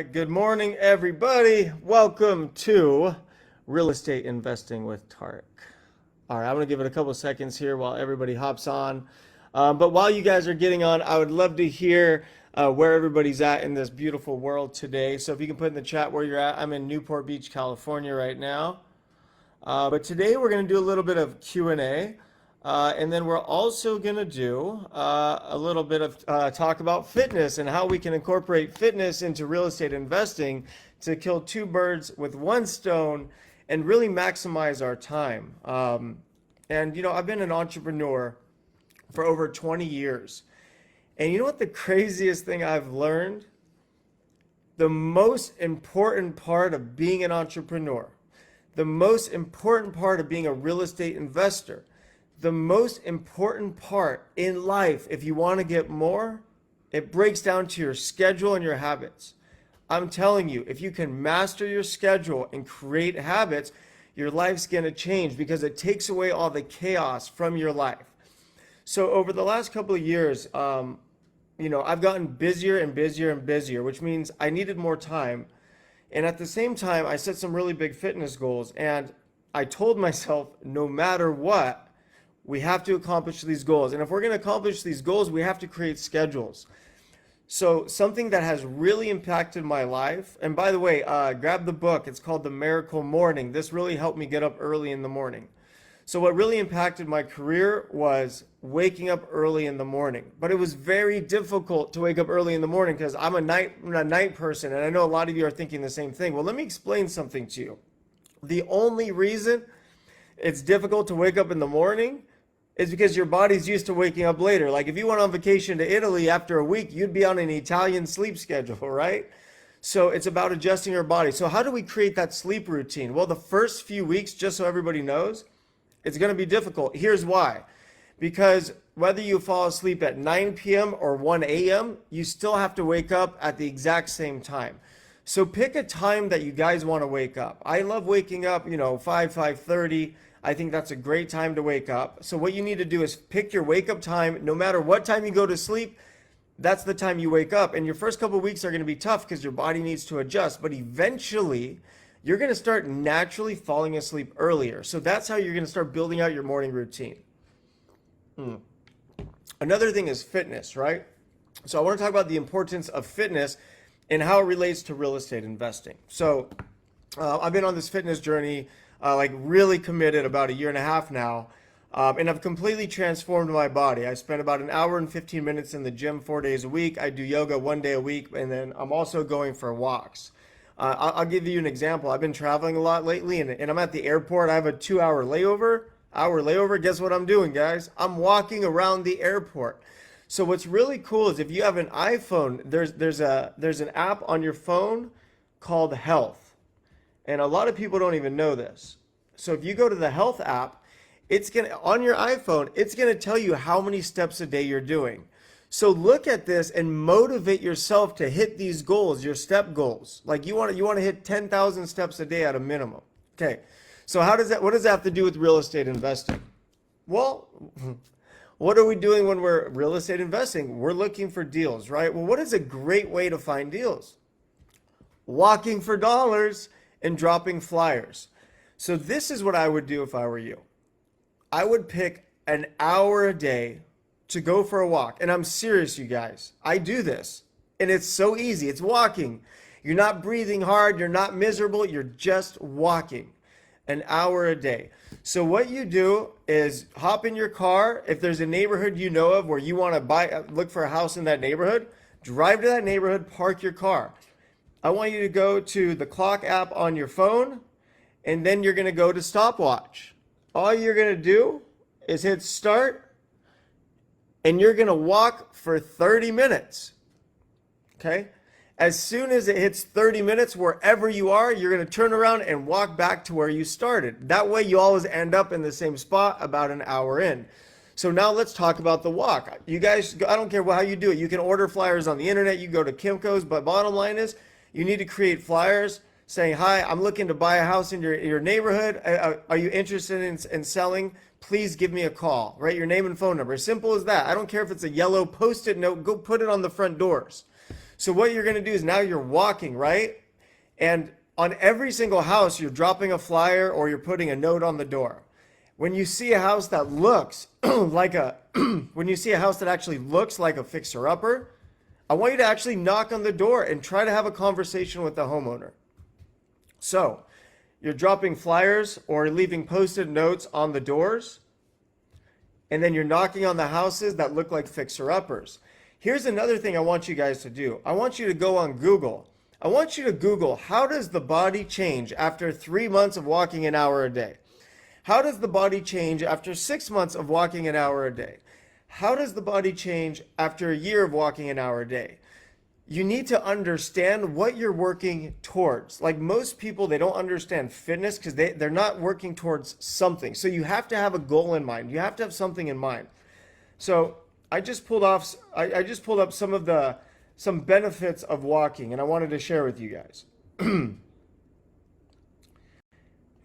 right, good morning, everybody. Welcome to Real Estate Investing with Tarek. All right, I'm going to give it a couple of seconds here while everybody hops on. But while you guys are getting on, I would love to hear where everybody's at in this beautiful world today. So if you can put in the chat where you're at, I'm in Newport Beach, California right now. But today we're going to do a little bit of Q&A. And then we're also going to do a little bit of talk about fitness and how we can incorporate fitness into real estate investing to kill two birds with one stone and really maximize our time. And, you know, I've been an entrepreneur for over 20 years. And you know what the craziest thing I've learned? The most important part of being an entrepreneur, the most important part of being a real estate investor, the most important part in life, if you want to get more, it breaks down to your schedule and your habits. I'm telling you, if you can master your schedule and create habits, your life's going to change because it takes away all the chaos from your life. So over the last couple of years, you know, I've gotten busier and busier and busier, which means I needed more time. And at the same time, I set some really big fitness goals. And I told myself, no matter what, we have to accomplish these goals. And if we're going to accomplish these goals, we have to create schedules. So something that has really impacted my life, and by the way, grab the book. It's called The Miracle Morning. This really helped me get up early in the morning. So what really impacted my career was waking up early in the morning. But it was very difficult to wake up early in the morning because I'm a night person, and I know a lot of you are thinking the same thing. Well, let me explain something to you. The only reason it's difficult to wake up in the morning is because your body's used to waking up later. Like if you went on vacation to Italy after a week, you'd be on an Italian sleep schedule, right? So it's about adjusting your body. So how do we create that sleep routine? Well, the first few weeks, just so everybody knows, it's going to be difficult. Here's why. Because whether you fall asleep at 9 p.m. or 1 a.m., you still have to wake up at the exact same time. So pick a time that you guys want to wake up. I love waking up, 5:30. I think that's a great time to wake up. So what you need to do is pick your wake up time. No matter what time you go to sleep, that's the time you wake up. And your first couple of weeks are going to be tough because your body needs to adjust. But eventually, you're going to start naturally falling asleep earlier. So that's how you're going to start building out your morning routine. Another thing is fitness, right? So I want to talk about the importance of fitness and how it relates to real estate investing. So I've been on this fitness journey really committed about 1.5 years now. And I've completely transformed my body. I spend about 1 hour and 15 minutes in the gym 4 days a week. I do yoga 1 day a week, and then I'm also going for walks. I'll give you an example. I've been traveling a lot lately, and I'm at the airport. I have a 2-hour layover. Guess what I'm doing, guys? I'm walking around the airport. So what's really cool is if you have an iPhone, there's an app on your phone called Health. And a lot of people don't even know this. So if you go to the Health app, on your iPhone, it's gonna tell you how many steps a day you're doing. So look at this and motivate yourself to hit these goals, your step goals. Like you want to hit 10,000 steps a day at a minimum. Okay. So what does that have to do with real estate investing? Well, what are we doing when we're real estate investing? We're looking for deals, right? Well, what is a great way to find deals? Walking for dollars and dropping flyers. So this is what I would do if I were you. I would pick 1 hour a day to go for a walk. And I'm serious, you guys. I do this. And it's so easy. It's walking. You're not breathing hard. You're not miserable. You're just walking 1 hour a day. So what you do is hop in your car. If there's a neighborhood you know of where you want to look for a house in that neighborhood, drive to that neighborhood, park your car. I want you to go to the clock app on your phone, and then you're going to go to stopwatch. All you're going to do is hit start, and you're going to walk for 30 minutes. Okay? As soon as it hits 30 minutes, wherever you are, you're going to turn around and walk back to where you started. That way you always end up in the same spot about 1 hour in. So now let's talk about the walk. You guys, I don't care how you do it. You can order flyers on the internet. You go to Kimco's, but bottom line is, you need to create flyers saying, hi, I'm looking to buy a house in your neighborhood. Are you interested in selling? Please give me a call. Write your name and phone number. Simple as that. I don't care if it's a yellow Post-it note. Go put it on the front doors. So what you're going to do is now you're walking, right? And on every single house, you're dropping a flyer or you're putting a note on the door. When you see a house that looks like a, when you see a house that actually looks like a fixer-upper, I want you to actually knock on the door and try to have a conversation with the homeowner. So you're dropping flyers or leaving post-it notes on the doors, and then you're knocking on the houses that look like fixer-uppers. Here's another thing I want you guys to do. I want you to go on Google. I want you to Google, how does the body change after 3 months of walking an hour a day? How does the body change after 6 months of walking an hour a day? How does the body change after a year of walking an hour a day? You need to understand what you're working towards. Like most people, they don't understand fitness because they're not working towards something. So you have to have a goal in mind. You have to have something in mind. So I just pulled up some benefits of walking, and I wanted to share with you guys.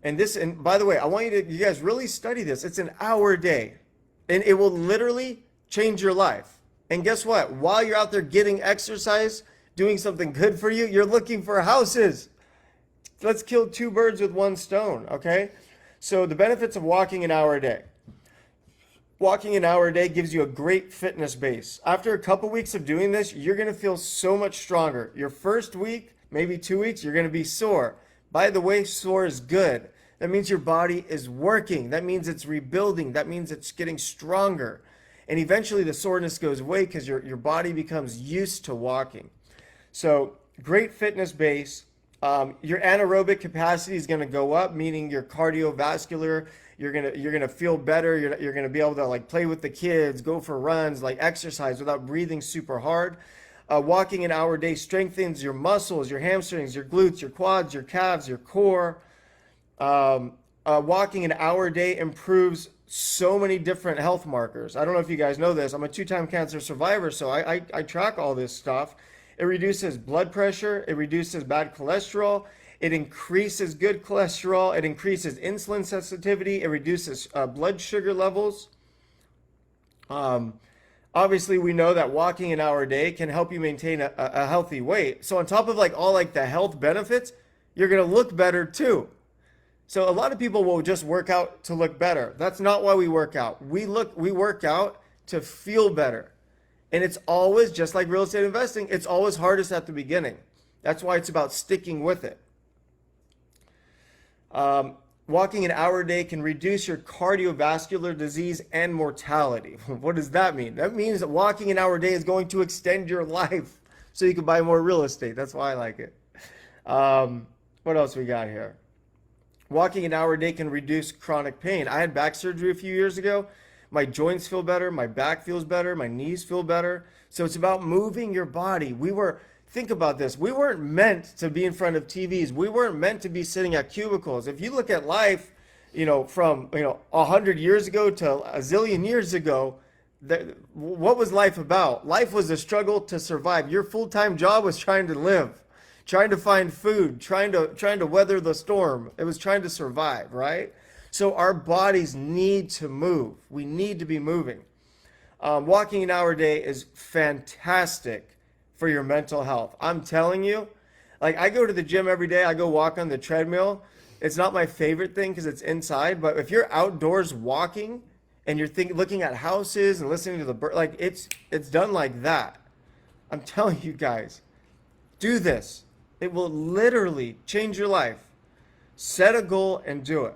And by the way, I want you guys really study this. It's an hour a day, and it will literally change your life. And guess what? While you're out there getting exercise, doing something good for you, you're looking for houses. Let's kill two birds with one stone, okay? So the benefits of walking an hour a day. Walking an hour a day gives you a great fitness base. After a couple weeks of doing this, you're going to feel so much stronger. Your first week, maybe 2 weeks, you're going to be sore. By the way, sore is good. That means your body is working. That means it's rebuilding. That means it's getting stronger. And eventually the soreness goes away because your body becomes used to walking. So great fitness base. Your anaerobic capacity is going to go up, meaning your cardiovascular, you're gonna feel better. You're gonna be able to like play with the kids, go for runs, like exercise without breathing super hard. Walking an hour a day strengthens your muscles, your hamstrings, your glutes, your quads, your calves, your core. Walking an hour a day improves so many different health markers. I don't know if you guys know this. I'm a 2-time cancer survivor, so I track all this stuff. It reduces blood pressure. It reduces bad cholesterol. It increases good cholesterol. It increases insulin sensitivity. It reduces blood sugar levels. Obviously, we know that walking an hour a day can help you maintain a healthy weight. So on top of like all like the health benefits, you're going to look better too. So a lot of people will just work out to look better. That's not why we work out. We work out to feel better. And it's always, just like real estate investing, it's always hardest at the beginning. That's why it's about sticking with it. Walking an hour a day can reduce your cardiovascular disease and mortality. What does that mean? That means that walking an hour a day is going to extend your life so you can buy more real estate. That's why I like it. What else we got here? Walking an hour a day can reduce chronic pain. I had back surgery a few years ago. My joints feel better. My back feels better. My knees feel better. So it's about moving your body. Think about this. We weren't meant to be in front of TVs. We weren't meant to be sitting at cubicles. If you look at life, from 100 years ago to a zillion years ago, what was life about? Life was a struggle to survive. Your full-time job was trying to live, trying to find food, trying to weather the storm. It was trying to survive, right? So our bodies need to move. We need to be moving. Walking an hour a day is fantastic for your mental health. I'm telling you, like I go to the gym every day. I go walk on the treadmill. It's not my favorite thing because it's inside, but if you're outdoors walking and you're looking at houses and listening to the bird, like it's done like that. I'm telling you guys, do this. It will literally change your life. Set a goal and do it.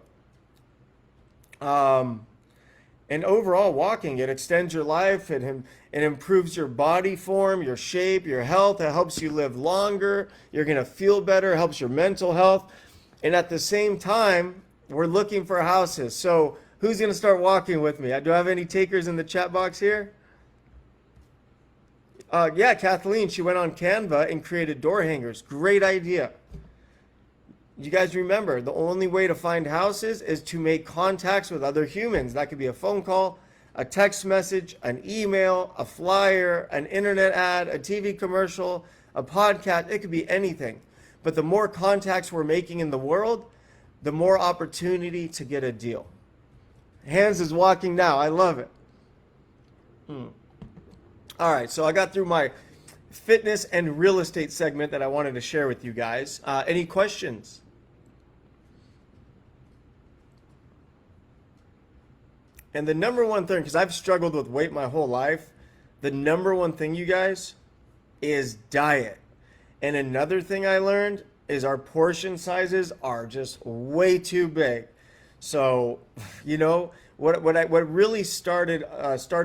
And overall, walking, it extends your life. It improves your body form, your shape, your health. It helps you live longer. You're going to feel better. It helps your mental health. And at the same time, we're looking for houses. So who's going to start walking with me? Do I have any takers in the chat box here? Yeah, Kathleen, she went on Canva and created door hangers. Great idea. You guys remember, the only way to find houses is to make contacts with other humans. That could be a phone call, a text message, an email, a flyer, an internet ad, a TV commercial, a podcast. It could be anything. But the more contacts we're making in the world, the more opportunity to get a deal. Hans is walking now. I love it. All right, so I got through my fitness and real estate segment that I wanted to share with you guys. Any questions? And the number one thing, because I've struggled with weight my whole life, the number one thing, you guys, is diet. And another thing I learned is our portion sizes are just way too big. So, what really started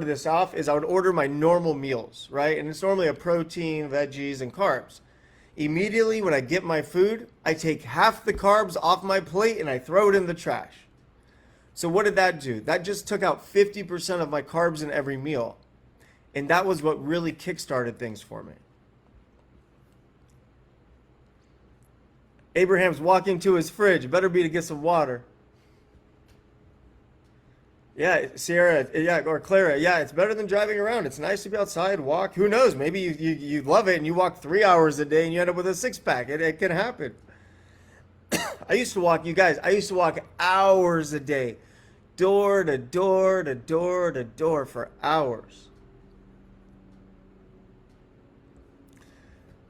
this off is I would order my normal meals, right? And it's normally a protein, veggies, and carbs. Immediately when I get my food, I take half the carbs off my plate and I throw it in the trash. So what did that do? That just took out 50% of my carbs in every meal. And that was what really kickstarted things for me. Abraham's walking to his fridge. Better be to get some water. Yeah, Sierra, yeah, or Clara, yeah, it's better than driving around. It's nice to be outside, walk. Who knows? Maybe you love it and you walk 3 hours a day and you end up with a six-pack. It can happen. I used to walk hours a day, door to door to door to door for hours.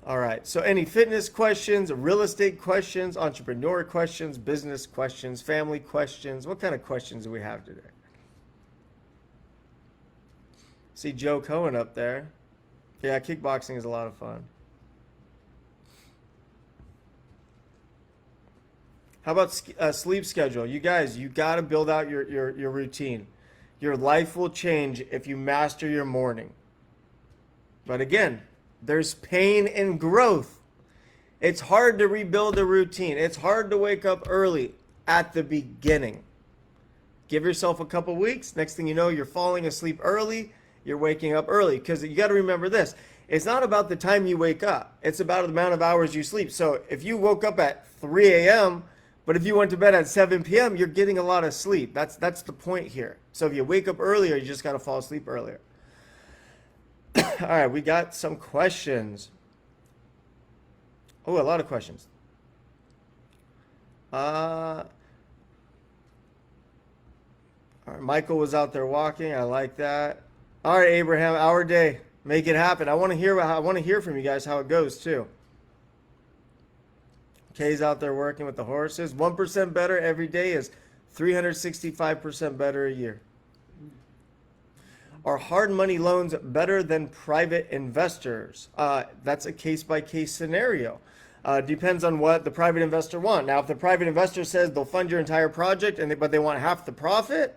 All right, so any fitness questions, real estate questions, entrepreneur questions, business questions, family questions? What kind of questions do we have today? See Joe Cohen up there. Yeah, kickboxing is a lot of fun. How about sleep schedule? You guys, you got to build out your routine. Your life will change if you master your morning. But again, there's pain in growth. It's hard to rebuild a routine. It's hard to wake up early at the beginning. Give yourself a couple weeks. Next thing you know, you're falling asleep early. You're waking up early. Because you got to remember this. It's not about the time you wake up. It's about the amount of hours you sleep. So if you woke up at 3 a.m., but if you went to bed at 7 p.m., you're getting a lot of sleep. That's the point here. So if you wake up earlier, you just got to fall asleep earlier. All right, we got some questions. Oh, a lot of questions. All right, Michael was out there walking. I like that. All right, Abraham, our day. Make it happen. I want to hear from you guys how it goes too. Kay's out there working with the horses. 1% better every day is 365% better a year. Are hard money loans better than private investors? That's a case-by-case scenario. Depends on what the private investor wants. Now, if the private investor says they'll fund your entire project, but they want half the profit,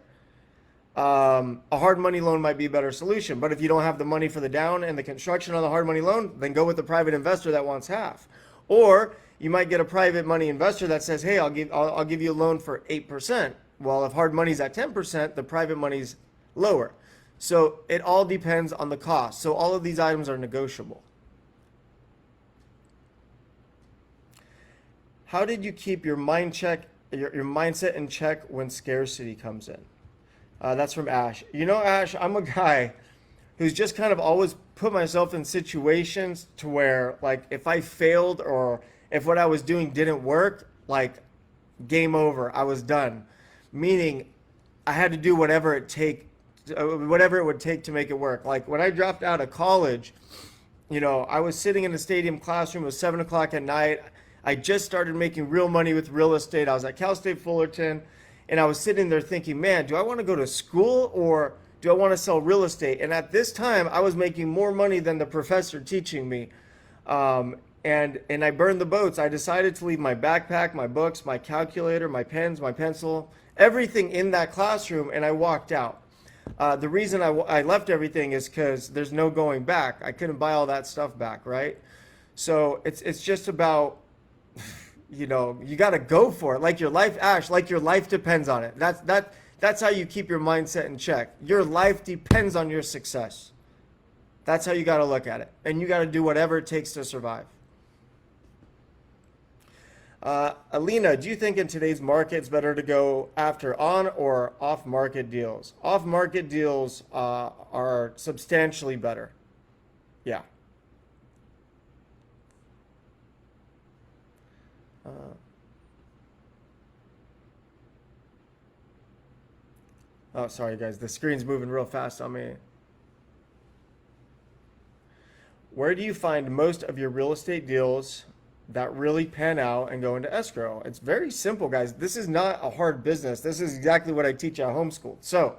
a hard money loan might be a better solution. But if you don't have the money for the down and the construction on the hard money loan, then go with the private investor that wants half. Or you might get a private money investor that says, hey, I'll give you a loan for 8%. Well, if hard money's at 10%, the private money's lower. So it all depends on the cost. So all of these items are negotiable. How did you keep your mindset in check when scarcity comes in? That's from Ash. Ash, I'm a guy who's just kind of always put myself in situations to where, like, if I failed or if what I was doing didn't work, like, game over. I was done. Meaning, I had to do whatever it would take to make it work. Like, when I dropped out of college, I was sitting in a stadium classroom. It was 7 o'clock at night. I just started making real money with real estate. I was at Cal State Fullerton, and I was sitting there thinking, man, do I want to go to school or do I want to sell real estate? And at this time, I was making more money than the professor teaching me. And I burned the boats. I decided to leave my backpack, my books, my calculator, my pens, my pencil, everything in that classroom, and I walked out. The reason I left everything is because there's no going back. I couldn't buy all that stuff back, right? So it's just about, you got to go for it. Like your life, Ash, like your life depends on it. That's how you keep your mindset in check. Your life depends on your success. That's how you got to look at it. And you got to do whatever it takes to survive. Alina, do you think in today's market it's better to go after on or off-market deals? Off-market deals are substantially better. Yeah. Oh, sorry guys, the screen's moving real fast on me. Where do you find most of your real estate deals that really pan out and go into escrow? It's very simple, guys. This is not a hard business. This is exactly what I teach at Homeschool. So,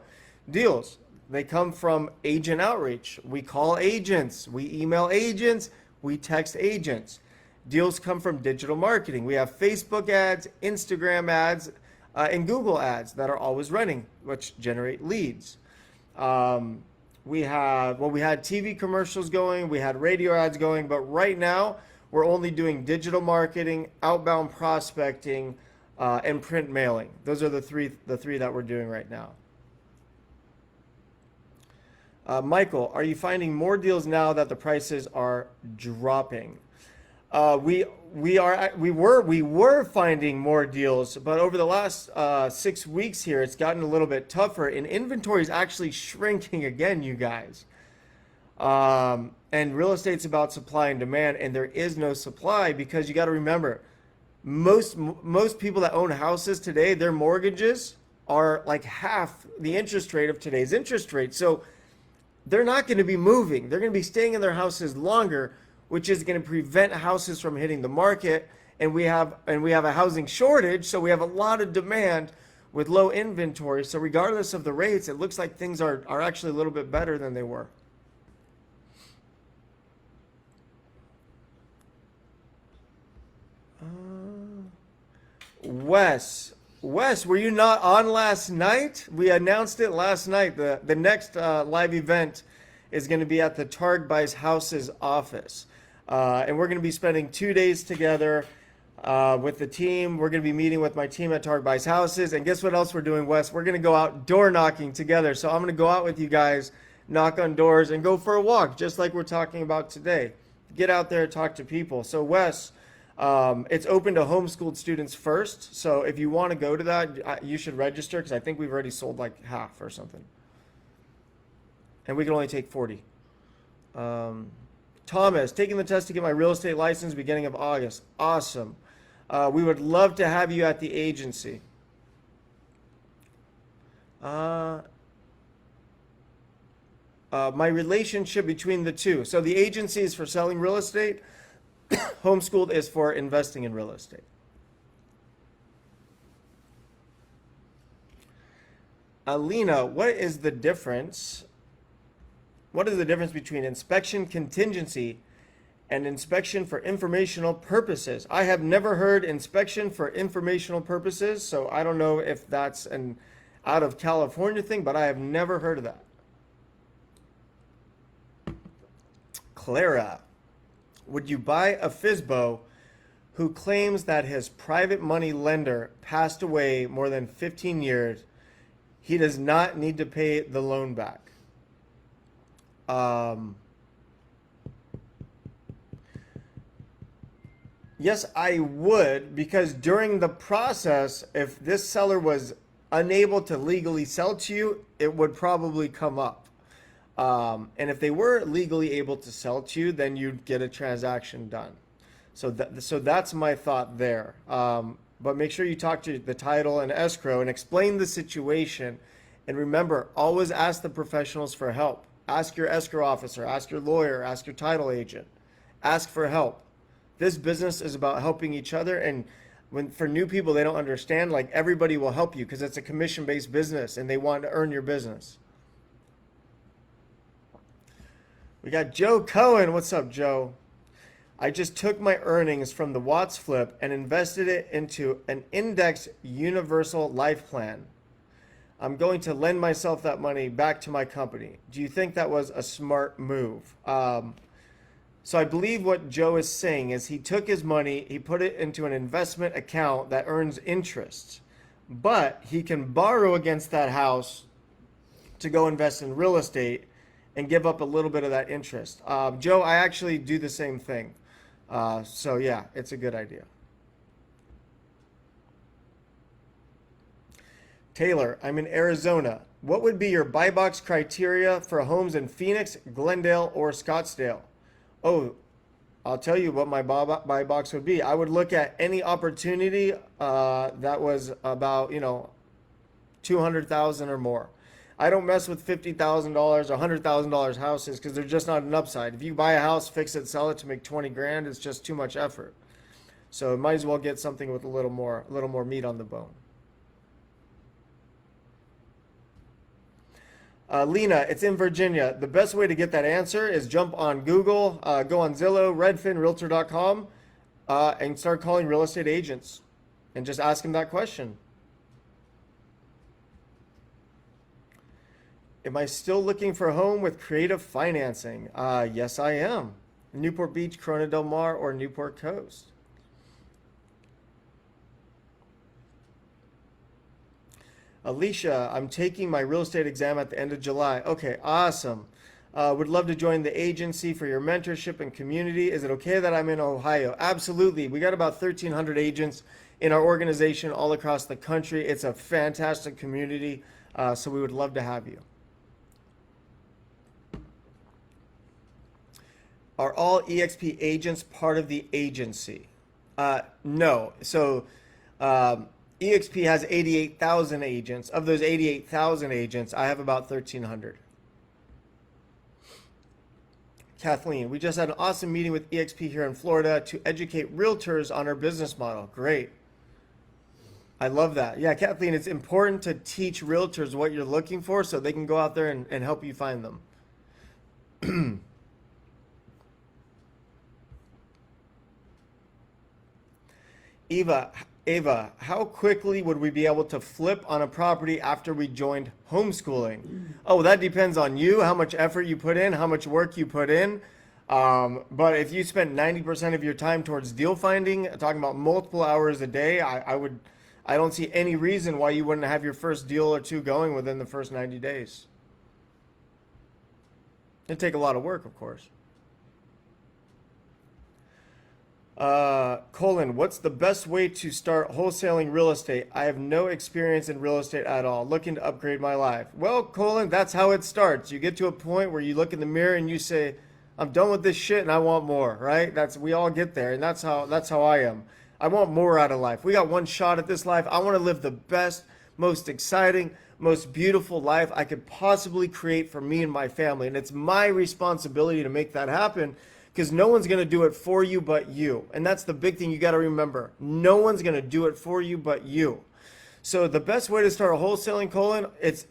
deals, they come from agent outreach. We call agents, we email agents, we text agents. Deals come from digital marketing. We have Facebook ads, Instagram ads, and Google ads that are always running, which generate leads. We had TV commercials going, we had radio ads going, but right now we're only doing digital marketing, outbound prospecting, and print mailing. Those are the three that we're doing right now. Michael, are you finding more deals now that the prices are dropping? We were finding more deals, but over the last 6 weeks here, it's gotten a little bit tougher, and inventory is actually shrinking again, you guys. And real estate's about supply and demand, and there is no supply because you got to remember, most people that own houses today, their mortgages are like half the interest rate of today's interest rate. So they're not going to be moving. They're going to be staying in their houses longer, which is going to prevent houses from hitting the market. And we have a housing shortage, so we have a lot of demand with low inventory. So regardless of the rates, it looks like things are actually a little bit better than they were. Wes, were you not on last night? We announced it last night. The next live event is going to be at the Targ Buys Houses office. And we're going to be spending 2 days together with the team. We're going to be meeting with my team at Targ Buys Houses. And guess what else we're doing, Wes? We're going to go out door knocking together. So I'm going to go out with you guys, knock on doors, and go for a walk, just like we're talking about today. Get out there, talk to people. So Wes, it's open to homeschooled students first. So if you want to go to that, you should register because I think we've already sold like half or something. And we can only take 40. Thomas, taking the test to get my real estate license beginning of August. Awesome. We would love to have you at the agency. My relationship between the two. So the agency is for selling real estate. Homeschooled is for investing in real estate. Alina, what is the difference? What is the difference between inspection contingency and inspection for informational purposes? I have never heard inspection for informational purposes, so I don't know if that's an out of California thing, but I have never heard of that. Clara, would you buy a FSBO who claims that his private money lender passed away more than 15 years? He does not need to pay the loan back. Yes, I would, because during the process, if this seller was unable to legally sell to you, it would probably come up. And if they were legally able to sell to you, then you'd get a transaction done. So that's my thought there. But make sure you talk to the title and escrow and explain the situation. And remember, always ask the professionals for help. Ask your escrow officer, ask your lawyer, ask your title agent. Ask for help. This business is about helping each other. And for new people, they don't understand, like everybody will help you because it's a commission-based business and they want to earn your business. We got Joe Cohen. What's up, Joe? I just took my earnings from the Watts flip and invested it into an indexed universal life plan. I'm going to lend myself that money back to my company. Do you think that was a smart move? So I believe what Joe is saying is he took his money, he put it into an investment account that earns interest, but he can borrow against that house to go invest in real estate and give up a little bit of that interest. Joe, I actually do the same thing. So yeah, it's a good idea. Taylor, I'm in Arizona. What would be your buy box criteria for homes in Phoenix, Glendale, or Scottsdale? Oh, I'll tell you what my buy box would be. I would look at any opportunity that was about, 200,000 or more. I don't mess with $50,000 or $100,000 houses because there's just not an upside. If you buy a house, fix it, sell it to make 20 grand, it's just too much effort. So might as well get something with a little more meat on the bone. Lena, it's in Virginia. The best way to get that answer is jump on Google, go on Zillow, Redfin, Realtor.com, and start calling real estate agents and just ask them that question. Am I still looking for a home with creative financing? Yes, I am. Newport Beach, Corona Del Mar, or Newport Coast. Alicia, I'm taking my real estate exam at the end of July. Okay, awesome. Would love to join the agency for your mentorship and community. Is it okay that I'm in Ohio? Absolutely. We got about 1,300 agents in our organization all across the country. It's a fantastic community, so we would love to have you. Are all EXP agents part of the agency? No. So EXP has 88,000 agents. Of those 88,000 agents, I have about 1,300. Kathleen, we just had an awesome meeting with EXP here in Florida to educate realtors on our business model. Great. I love that. Yeah, Kathleen, it's important to teach realtors what you're looking for so they can go out there and help you find them. Ava, how quickly would we be able to flip on a property after we joined homeschooling? Oh, that depends on you, how much effort you put in, how much work you put in. But if you spend 90% of your time towards deal finding, talking about multiple hours a day, I don't see any reason why you wouldn't have your first deal or two going within the first 90 days. It'd take a lot of work, of course. Colin, what's the best way to start wholesaling real estate? I have no experience in real estate at all. Looking to upgrade my life. Well, Colin, that's how it starts. You get to a point where you look in the mirror and you say, I'm done with this shit and I want more, right? We all get there, and that's how I am. I want more out of life. We got one shot at this life. I want to live the best, most exciting, most beautiful life I could possibly create for me and my family. And it's my responsibility to make that happen, because no one's going to do it for you but you. And that's the big thing you got to remember. No one's going to do it for you but you. So the best way to start wholesaling, Colin, it's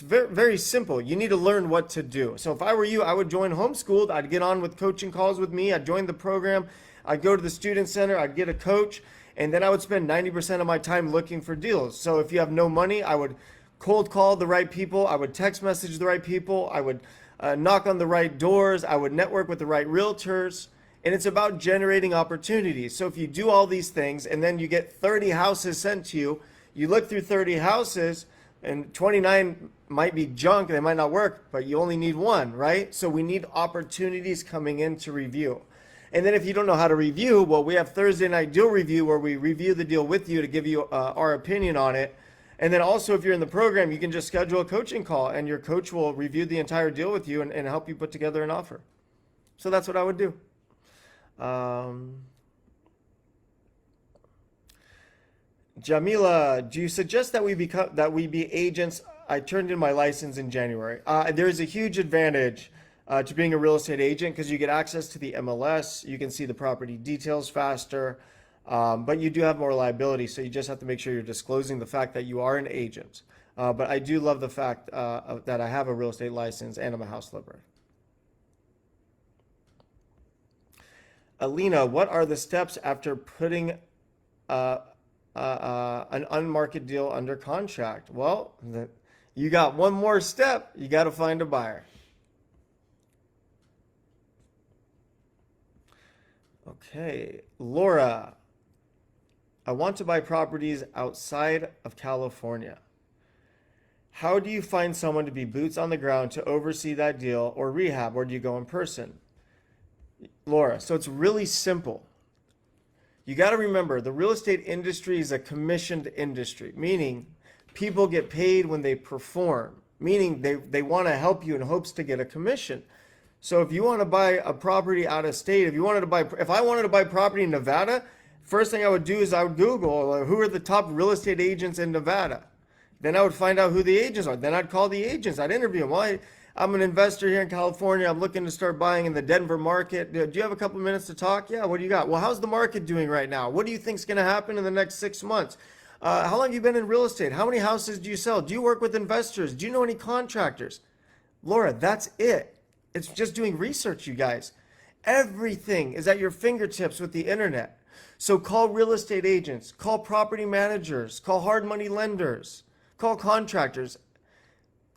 very, very simple. You need to learn what to do. So if I were you, I would join Homeschooled. I'd get on with coaching calls with me. I'd join the program. I'd go to the student center. I'd get a coach. And then I would spend 90% of my time looking for deals. So if you have no money, I would cold call the right people. I would text message the right people. I would knock on the right doors. I would network with the right realtors. And it's about generating opportunities. So if you do all these things and then you get 30 houses sent to you, you look through 30 houses and 29 might be junk, they might not work, but you only need one, right? So we need opportunities coming in to review. And then if you don't know how to review, well, we have Thursday night deal review where we review the deal with you to give you our opinion on it. And then also, if you're in the program, you can just schedule a coaching call and your coach will review the entire deal with you and help you put together an offer. So that's what I would do. Jamila, do you suggest that we be agents? I turned in my license in January. There is a huge advantage to being a real estate agent because you get access to the MLS. You can see the property details faster. But you do have more liability, so you just have to make sure you're disclosing the fact that you are an agent. But I do love the fact that I have a real estate license and I'm a house flipper. Alina, what are the steps after putting an unmarketed deal under contract? Well, you got one more step. You got to find a buyer. Okay, Laura. I want to buy properties outside of California. How do you find someone to be boots on the ground to oversee that deal or rehab, or do you go in person? Laura, so it's really simple. You got to remember, the real estate industry is a commissioned industry, meaning people get paid when they perform, meaning they want to help you in hopes to get a commission. So if you want to buy a property out of state, if I wanted to buy property in Nevada, first thing I would do is I would Google who are the top real estate agents in Nevada. Then I would find out who the agents are. Then I'd call the agents. I'd interview them. Well, I'm an investor here in California. I'm looking to start buying in the Denver market. Do you have a couple minutes to talk? Yeah, what do you got? Well, how's the market doing right now? What do you think's going to happen in the next 6 months? How long have you been in real estate? How many houses do you sell? Do you work with investors? Do you know any contractors? Laura, that's it. It's just doing research, you guys. Everything is at your fingertips with the internet. So call real estate agents, call property managers, call hard money lenders, call contractors.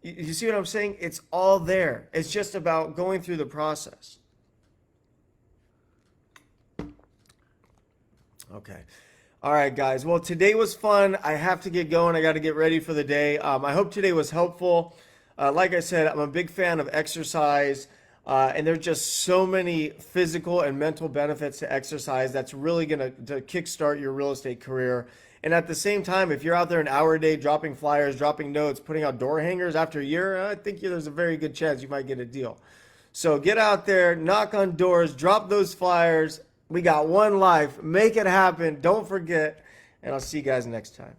You see what I'm saying? It's all there. It's just about going through the process. Okay. All right, guys. Well, today was fun. I have to get going. I got to get ready for the day. I hope today was helpful. Like I said, I'm a big fan of exercise. And there's just so many physical and mental benefits to exercise that's really going to kickstart your real estate career. And at the same time, if you're out there an hour a day dropping flyers, dropping notes, putting out door hangers after a year, I think there's a very good chance you might get a deal. So get out there, knock on doors, drop those flyers. We got one life. Make it happen. Don't forget. And I'll see you guys next time.